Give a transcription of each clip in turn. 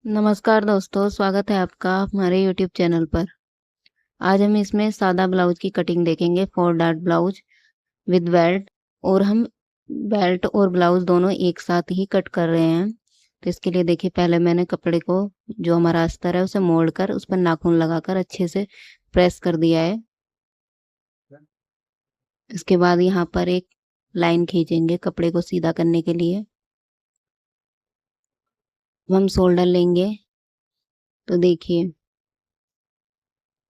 नमस्कार दोस्तों, स्वागत है आपका हमारे यूट्यूब चैनल पर। आज हम इसमें सादा ब्लाउज की कटिंग देखेंगे, 4 डॉट ब्लाउज विद बेल्ट। और हम बेल्ट और ब्लाउज दोनों एक साथ ही कट कर रहे हैं। तो इसके लिए देखिए, पहले मैंने कपड़े को, जो हमारा अस्तर है, उसे मोड़ कर उस पर नाखून लगाकर अच्छे से प्रेस कर दिया है। इसके बाद यहाँ पर एक लाइन खींचेंगे कपड़े को सीधा करने के लिए। हम शोल्डर लेंगे। तो देखिए,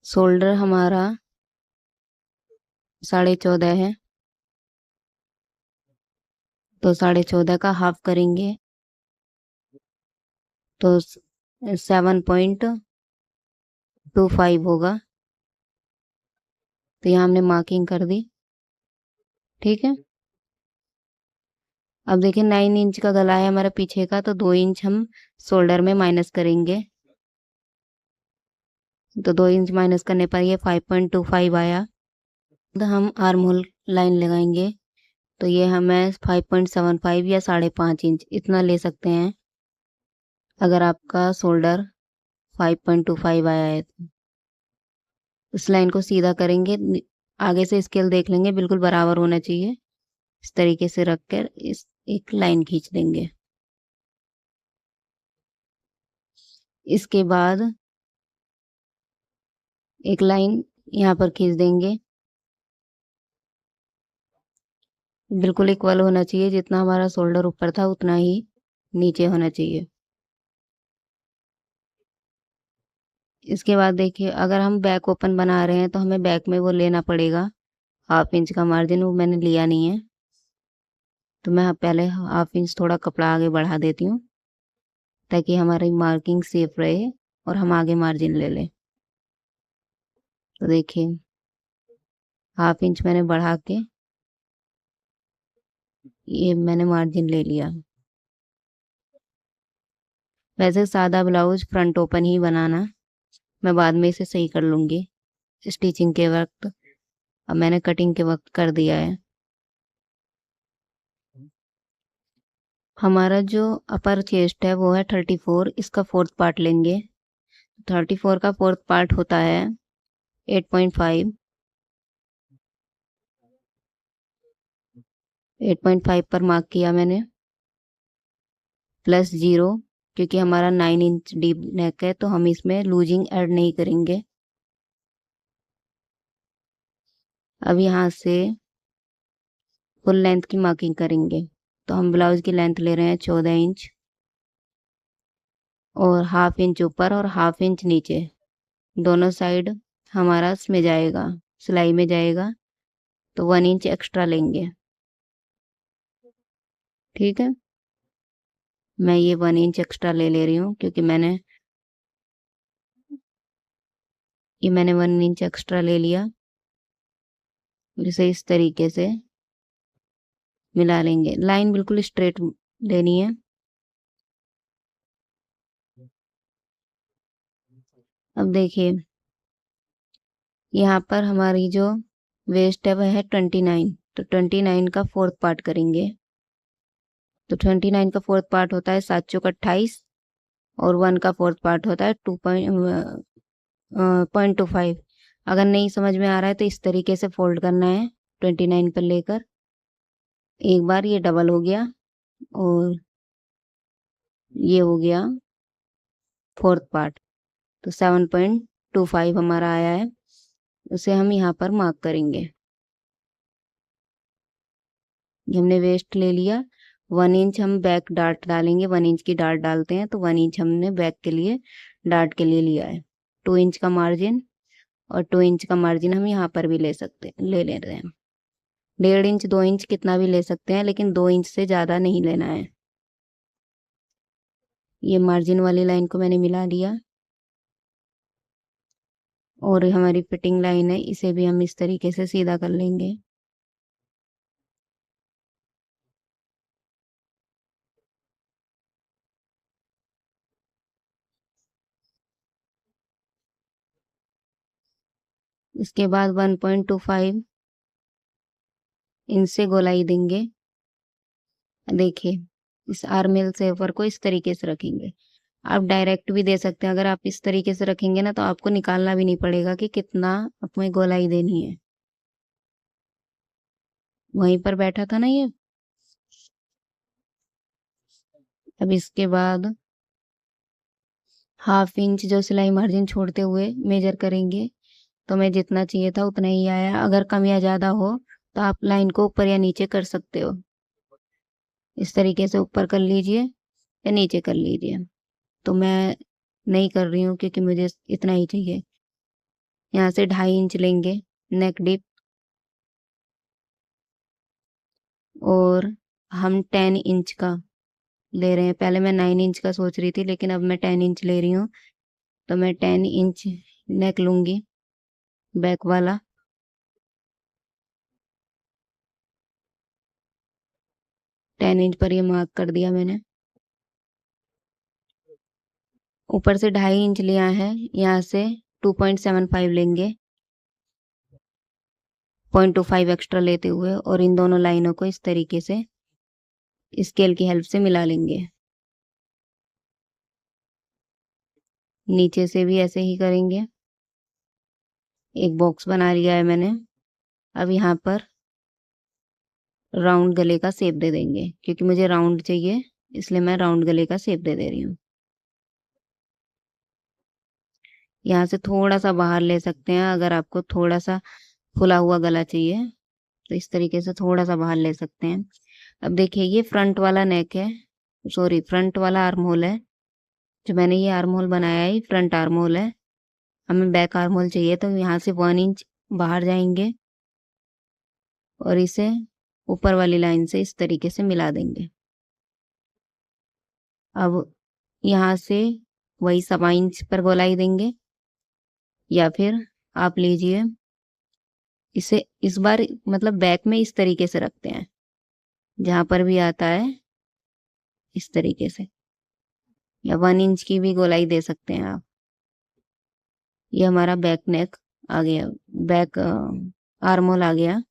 शोल्डर हमारा 14.5 है, तो 14.5 का हाफ करेंगे तो 7.25 होगा। तो यहाँ हमने मार्किंग कर दी। ठीक है। अब देखिए, 9 इंच का गला है हमारा पीछे का, तो 2 इंच हम शोल्डर में माइनस करेंगे। तो 2 इंच माइनस करने पर ये 5.25 आया। तो हम आर्म होल लाइन लगाएंगे। तो ये हमें 5.75 या 5.5 इंच इतना ले सकते हैं, अगर आपका शोल्डर 5.25 आया है तो। इस लाइन को सीधा करेंगे। आगे से स्केल देख लेंगे, बिल्कुल बराबर होना चाहिए। इस तरीके से रख कर इस एक लाइन खींच देंगे। इसके बाद एक लाइन यहाँ पर खींच देंगे। बिल्कुल इक्वल होना चाहिए, जितना हमारा शोल्डर ऊपर था उतना ही नीचे होना चाहिए। इसके बाद देखिए, अगर हम बैक ओपन बना रहे हैं तो हमें बैक में वो लेना पड़ेगा, 1/2 इंच का मार्जिन। वो मैंने लिया नहीं है, तो मैं पहले 1/2 इंच थोड़ा कपड़ा आगे बढ़ा देती हूँ, ताकि हमारी मार्किंग सेफ रहे और हम आगे मार्जिन ले लें। तो देखिए, 1/2 इंच मैंने बढ़ा के ये मैंने मार्जिन ले लिया। वैसे सादा ब्लाउज फ्रंट ओपन ही बनाना, मैं बाद में इसे सही कर लूँगी स्टिचिंग के वक्त। अब मैंने कटिंग के वक्त कर दिया है। हमारा जो अपर चेस्ट है वो है 34, इसका फोर्थ पार्ट लेंगे। 34 का फोर्थ पार्ट होता है 8.5। 8.5 पर मार्क किया मैंने, प्लस 0, क्योंकि हमारा 9 इंच डीप नेक है, तो हम इसमें लूजिंग ऐड नहीं करेंगे। अब यहाँ से फुल लेंथ की मार्किंग करेंगे। तो हम ब्लाउज की लेंथ ले रहे हैं 14 इंच, और 1/2 इंच ऊपर और 1/2 इंच नीचे, दोनों साइड हमारा इसमें जाएगा, सिलाई में जाएगा। तो 1 इंच एक्स्ट्रा लेंगे। ठीक है। मैं ये 1 इंच एक्स्ट्रा ले रही हूँ, क्योंकि मैंने 1 इंच एक्स्ट्रा ले लिया। इसे इस तरीके से मिला लेंगे। लाइन बिल्कुल स्ट्रेट लेनी है। अब देखिए, यहाँ पर हमारी जो वेस्ट है वह है 29। तो 29 का फोर्थ पार्ट करेंगे। तो 29 का फोर्थ पार्ट होता है 7 चौक 28, और 1 का फोर्थ पार्ट होता है 2.25। अगर नहीं समझ में आ रहा है तो इस तरीके से फोल्ड करना है, 29 पर लेकर। एक बार ये डबल हो गया, और ये हो गया फोर्थ पार्ट। तो 7.25 हमारा आया है, उसे हम यहाँ पर मार्क करेंगे। ये हमने वेस्ट ले लिया। 1 इंच हम बैक डार्ट डालेंगे, 1 इंच की डार्ट डालते हैं, तो 1 इंच हमने बैक के लिए, डार्ट के लिए लिया है। 2 इंच का मार्जिन, और 2 इंच का मार्जिन हम यहाँ पर भी ले सकते हैं, ले रहे हैं। 1.5 इंच 2 इंच कितना भी ले सकते हैं, लेकिन 2 इंच से ज़्यादा नहीं लेना है। ये मार्जिन वाली लाइन को मैंने मिला लिया, और हमारी फिटिंग लाइन है, इसे भी हम इस तरीके से सीधा कर लेंगे। इसके बाद 1.25 इंच से गोलाई देंगे। देखिए, इस आर्म होल सेपर को इस तरीके से रखेंगे। आप डायरेक्ट भी दे सकते हैं। अगर आप इस तरीके से रखेंगे ना तो आपको निकालना भी नहीं पड़ेगा कि कितना अपने गोलाई देनी है। वहीं पर बैठा था ना ये। अब इसके बाद 1/2 इंच जो सिलाई मार्जिन छोड़ते हुए मेजर करेंगे। तो मैं जितना चाहिए था उतना ही आया। अगर कम या ज़्यादा हो तो आप लाइन को ऊपर या नीचे कर सकते हो। इस तरीके से ऊपर कर लीजिए या नीचे कर लीजिए। तो मैं नहीं कर रही हूँ क्योंकि मुझे इतना ही चाहिए। यहाँ से 2.5 इंच लेंगे नेक डिप, और हम 10 इंच का ले रहे हैं। पहले मैं 9 इंच का सोच रही थी लेकिन अब मैं 10 इंच ले रही हूँ। तो मैं 10 इंच नेक लूँगी, बैक वाला। 10 इंच पर ये मार्क कर दिया मैंने। ऊपर से 2.5 इंच लिया है, यहाँ से 2.75 लेंगे, 0.25 एक्स्ट्रा लेते हुए, और इन दोनों लाइनों को इस तरीके से स्केल की हेल्प से मिला लेंगे। नीचे से भी ऐसे ही करेंगे। एक बॉक्स बना लिया है मैंने। अब यहाँ पर राउंड गले का शेप दे देंगे, क्योंकि मुझे राउंड चाहिए इसलिए मैं राउंड गले का शेप दे रही हूँ। यहाँ से थोड़ा सा बाहर ले सकते हैं। अगर आपको थोड़ा सा फुला हुआ गला चाहिए तो इस तरीके से थोड़ा सा बाहर ले सकते हैं। अब देखिए ये फ्रंट वाला नेक है, सॉरी फ्रंट वाला आर्म होल है। जो मैंने ये आर्म होल बनाया है फ्रंट आर्म होल है। हमें बैक आर्म होल चाहिए तो यहाँ से 1 इंच बाहर जाएंगे और इसे ऊपर वाली लाइन से इस तरीके से मिला देंगे। अब यहाँ से वही 1.25 इंच पर गोलाई देंगे, या फिर आप लीजिए इसे इस बार मतलब बैक में इस तरीके से रखते हैं, जहां पर भी आता है इस तरीके से, या 1 इंच की भी गोलाई दे सकते हैं आप। ये हमारा बैक नेक आ गया, बैक आर्म होल आ गया,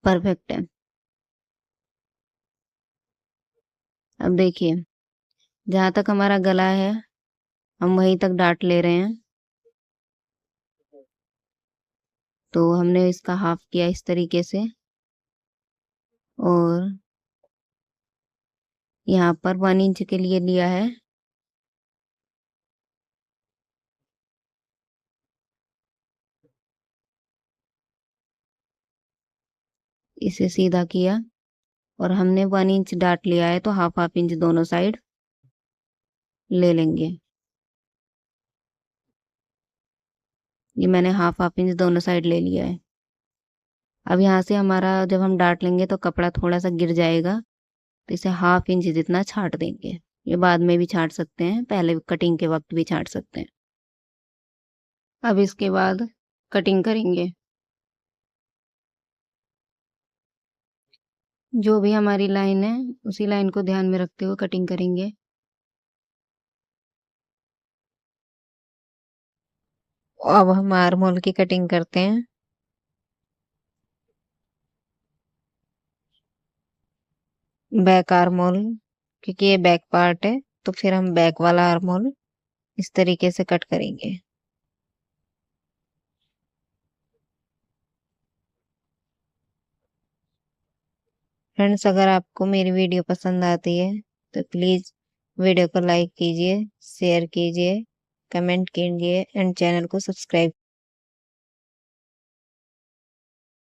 परफेक्ट है। अब देखिए जहां तक हमारा गला है हम वहीं तक डाट ले रहे हैं। तो हमने इसका हाफ किया इस तरीके से, और यहाँ पर 1 इंच के लिए लिया है। इसे सीधा किया और हमने 1 इंच डाट लिया है, तो हाफ हाफ इंच दोनों साइड ले लेंगे। ये मैंने हाफ हाफ इंच दोनों साइड ले लिया है। अब यहाँ से हमारा जब हम डाट लेंगे तो कपड़ा थोड़ा सा गिर जाएगा, तो इसे हाफ इंच जितना छाट देंगे। ये बाद में भी छाट सकते हैं, पहले कटिंग के वक्त भी छाट सकते हैं। अब इसके बाद कटिंग करेंगे। जो भी हमारी लाइन है उसी लाइन को ध्यान में रखते हुए कटिंग करेंगे। अब हम आर्म होल की कटिंग करते हैं। बैक आर्म होल, क्योंकि ये बैक पार्ट है तो फिर हम बैक वाला आर्म होल इस तरीके से कट करेंगे। फ्रेंड्स अगर आपको मेरी वीडियो पसंद आती है तो प्लीज़ वीडियो को लाइक कीजिए, शेयर कीजिए, कमेंट कीजिए एंड चैनल को सब्सक्राइब